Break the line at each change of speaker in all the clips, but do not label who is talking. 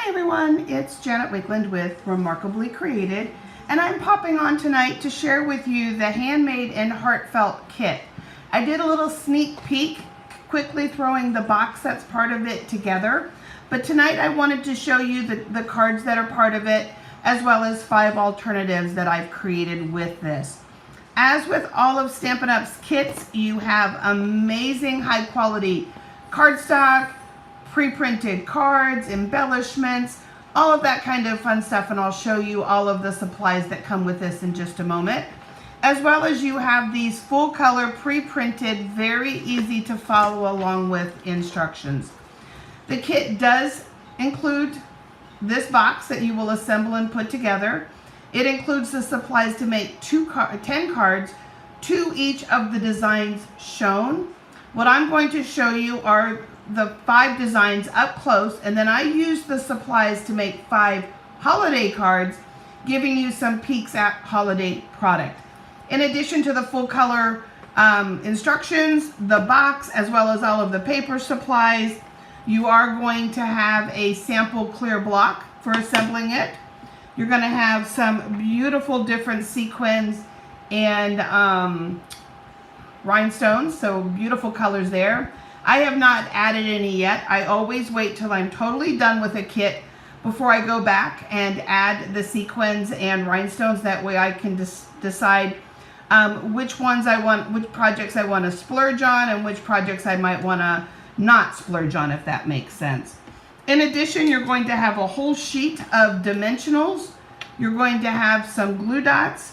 Hi everyone, it's Janet Wakeland with Remarkably Created, and I'm popping on tonight to share with you the Handmade and Heartfelt kit. I did a little sneak peek, quickly throwing the box that's part of it together, but tonight I wanted to show you the cards that are part of it, as well as 5 alternatives that I've created with this. As with all of Stampin' Up's kits, you have amazing high quality cardstock, pre-printed cards, embellishments, all of that kind of fun stuff, and I'll show you all of the supplies that come with this in just a moment. As well as you have these full color pre-printed, very easy to follow along with instructions. The kit does include this box that you will assemble and put together. It includes the supplies to make 10 cards to each of the designs shown. What I'm going to show you are the 5 designs up close, and then I use the supplies to make 5 holiday cards, giving you some peeks at holiday product. In addition to the full color instructions, the box, as well as all of the paper supplies, you are going to have a sample clear block for assembling it. You're going to have some beautiful different sequins and rhinestones, so beautiful colors there. I have not added any yet. I always wait till I'm totally done with a kit before I go back and add the sequins and rhinestones. That way I can decide which ones I want, which projects I want to splurge on, and which projects I might want to not splurge on, if that makes sense. In addition, you're going to have a whole sheet of dimensionals. You're going to have some glue dots.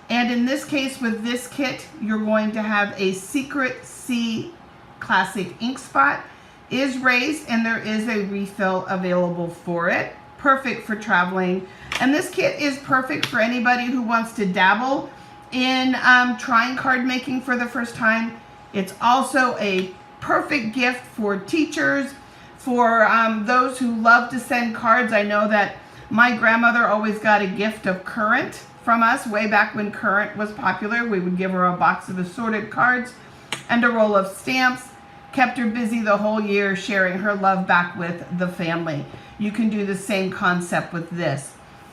And in this case, with this kit, you're going to have a Secret C Classic ink spot. Is raised, and there is a refill available for it. Perfect for traveling. And this kit is perfect for anybody who wants to dabble in trying card making for the first time. It's also a perfect gift for teachers, for those who love to send cards. I know that my grandmother always got a gift of Current from us way back when Current was popular. We would give her a box of assorted cards and a roll of stamps. Kept her busy the whole year, sharing her love back with the family. You can do the same concept with this.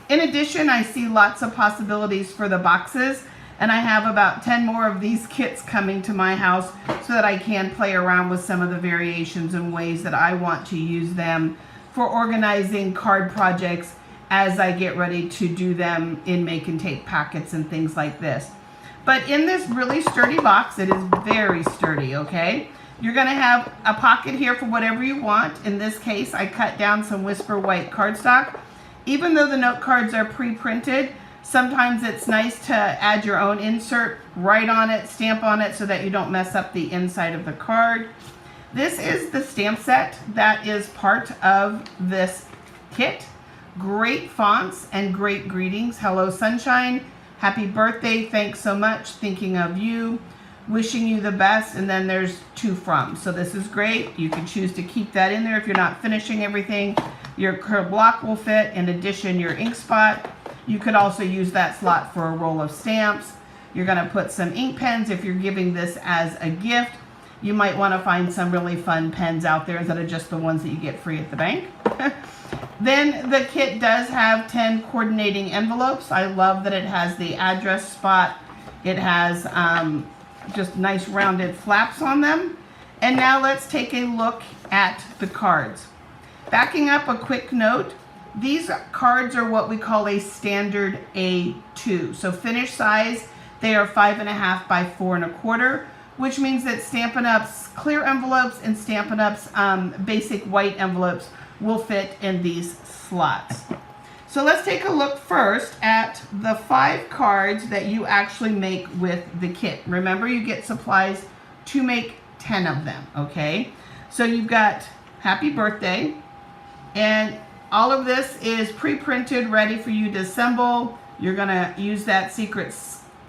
In addition, I see lots of possibilities for the boxes, and I have about 10 more of these kits coming to my house so that I can play around with some of the variations and ways that I want to use them for organizing card projects as I get ready to do them in make and take packets and things like this. But in this really sturdy box, it is very sturdy, okay? You're going to have a pocket here for whatever you want. In this case, I cut down some Whisper White cardstock. Even though the note cards are pre-printed, sometimes it's nice to add your own insert, write on it, stamp on it, so that you don't mess up the inside of the card. This is the stamp set that is part of this kit. Great fonts and great greetings. Hello Sunshine, happy birthday, thanks so much, thinking of you, wishing you the best, and then there's to from. So this is great. You can choose to keep that in there if you're not finishing everything. Your curl block will fit. In addition, your ink spot. You could also use that slot for a roll of stamps. You're going to put some ink pens if you're giving this as a gift. You might want to find some really fun pens out there instead of just the ones that you get free at the bank. Then the kit does have 10 coordinating envelopes. I love that it has the address spot. It has just nice rounded flaps on them. And now let's take a look at the cards. Backing up, a quick note. These cards are what we call a standard A2. So finished size, they are 5.5 by 4 1/4, which means that Stampin' Up's clear envelopes and Stampin' Up's basic white envelopes will fit in these slots. So let's take a look first at the 5 cards that you actually make with the kit. Remember, you get supplies to make 10 of them, okay? So you've got happy birthday, and all of this is pre-printed, ready for you to assemble. You're gonna use that Secret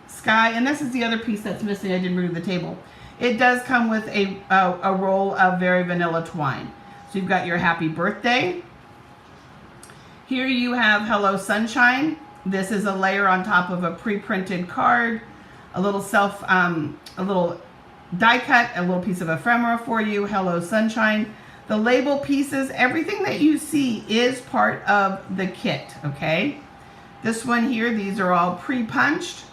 Sky, and this is the other piece that's missing. I didn't move the table. It does come with a roll of very vanilla twine. So you've got your happy birthday. Here you have Hello Sunshine. This is a layer on top of a pre-printed card. A little die cut, a little piece of ephemera for you. Hello Sunshine. The label pieces, everything that you see is part of the kit, okay? This one here, these are all pre-punched.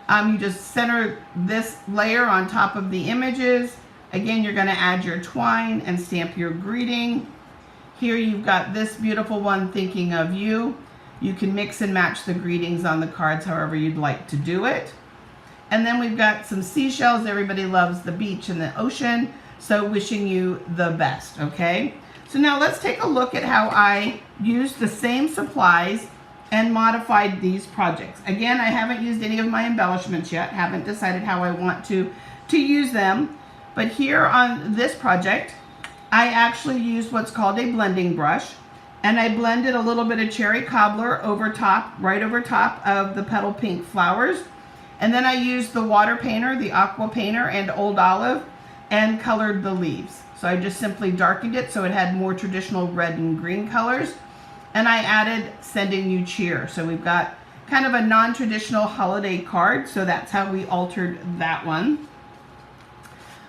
You just center this layer on top of the images. Again, you're going to add your twine and stamp your greeting. Here you've got this beautiful one, thinking of you. You can mix and match the greetings on the cards however you'd like to do it. And then we've got some seashells. Everybody loves the beach and the ocean, so wishing you the best, okay? So now let's take a look at how I used the same supplies and modified these projects. Again, I haven't used any of my embellishments yet, haven't decided how I want to use them. But here on this project, I actually used what's called a blending brush, and I blended a little bit of cherry cobbler over top, right over top of the petal pink flowers. And then I used the water painter, the aqua painter, and Old Olive, and colored the leaves. So I just simply darkened it so it had more traditional red and green colors. And I added Sending You Cheer. So we've got kind of a non-traditional holiday card, so that's how we altered that one.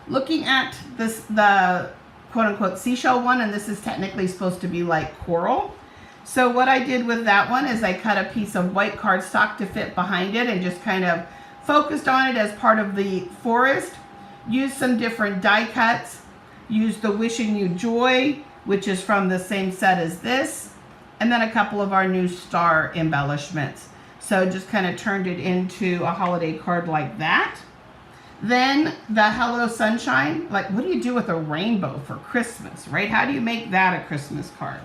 Looking at this, the quote-unquote seashell one, and this is technically supposed to be like coral. So what I did with that one is I cut a piece of white cardstock to fit behind it and just kind of focused on it as part of the forest. Used some different die cuts. Used the Wishing You Joy, which is from the same set as this. And then a couple of our new star embellishments. So just kind of turned it into a holiday card like that. Then the Hello Sunshine, like what do you do with a rainbow for Christmas, right? How do you make that a Christmas card?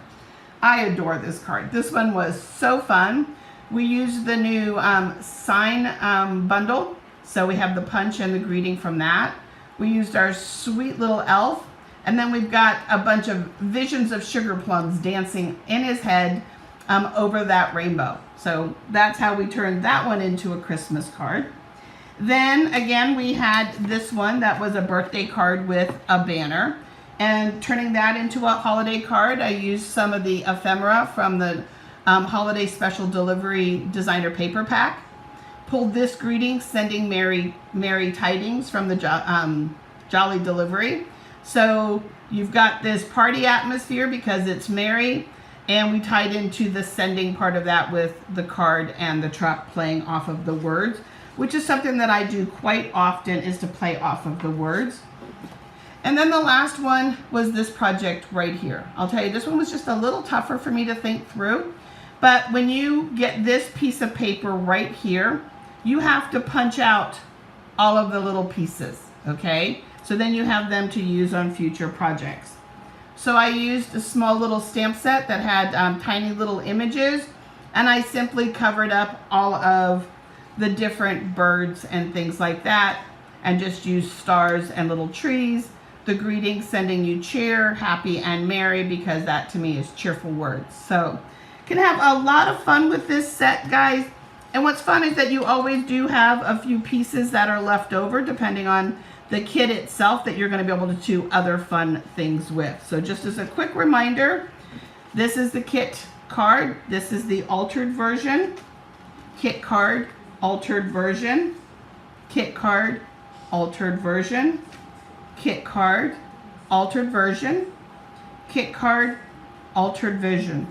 I adore this card. This one was so fun. We used the new sign bundle. So we have the punch and the greeting from that. We used our sweet little elf. And then we've got a bunch of visions of sugar plums dancing in his head over that rainbow. So that's how we turned that one into a Christmas card. Then again, we had this one that was a birthday card with a banner. And turning that into a holiday card, I used some of the ephemera from the holiday special delivery designer paper pack. Pulled this greeting, Sending Merry Tidings from the Jolly Delivery. So you've got this party atmosphere because it's merry, and we tied into the sending part of that with the card and the truck playing off of the words, which is something that I do quite often, is to play off of the words. And then the last one was this project right here. I'll tell you, this one was just a little tougher for me to think through, but when you get this piece of paper right here, you have to punch out all of the little pieces, okay? So then you have them to use on future projects. So I used a small little stamp set that had tiny little images, and I simply covered up all of the different birds and things like that, and just used stars and little trees. The greeting, Sending You Cheer, happy and merry, because that to me is cheerful words. So you can have a lot of fun with this set, guys. And what's fun is that you always do have a few pieces that are left over depending on the kit itself that you're going to be able to do other fun things with. So just as a quick reminder, this is the kit card. This is the altered version. Kit card, altered version. Kit card, altered version. Kit card, altered version. Kit card, altered version.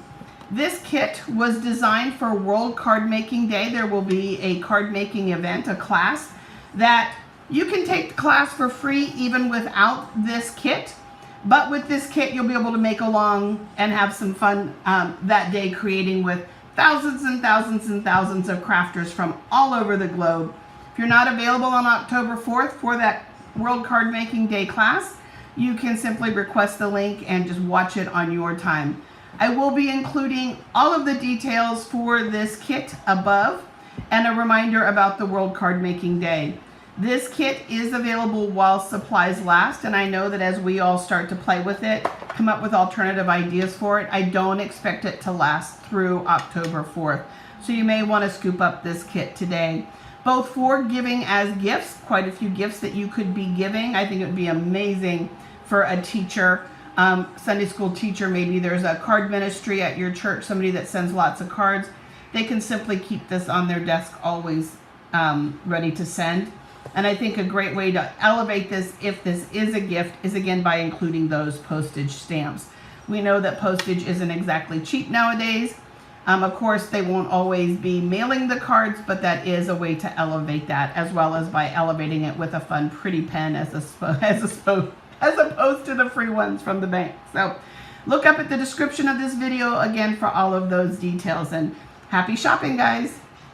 This kit was designed for World Card Making Day. There will be a card making event, a class, that you can take the class for free even without this kit. But with this kit, you'll be able to make along and have some fun that day, creating with thousands and thousands and thousands of crafters from all over the globe. If you're not available on October 4th for that World Card Making Day class, you can simply request the link and just watch it on your time. I will be including all of the details for this kit above, and a reminder about the World Card Making Day. This kit is available while supplies last, and I know that as we all start to play with it, come up with alternative ideas for it, I don't expect it to last through October 4th. So you may want to scoop up this kit today, both for giving as gifts, quite a few gifts that you could be giving. I think it would be amazing for a teacher, Sunday school teacher. Maybe there's a card ministry at your church, somebody that sends lots of cards. They can simply keep this on their desk, always ready to send. And I think a great way to elevate this, if this is a gift, is again by including those postage stamps. We know that postage isn't exactly cheap nowadays. Of course, they won't always be mailing the cards, but that is a way to elevate that, as well as by elevating it with a fun, pretty pen as opposed to the free ones from the bank. So look up at the description of this video again for all of those details, and happy shopping, guys.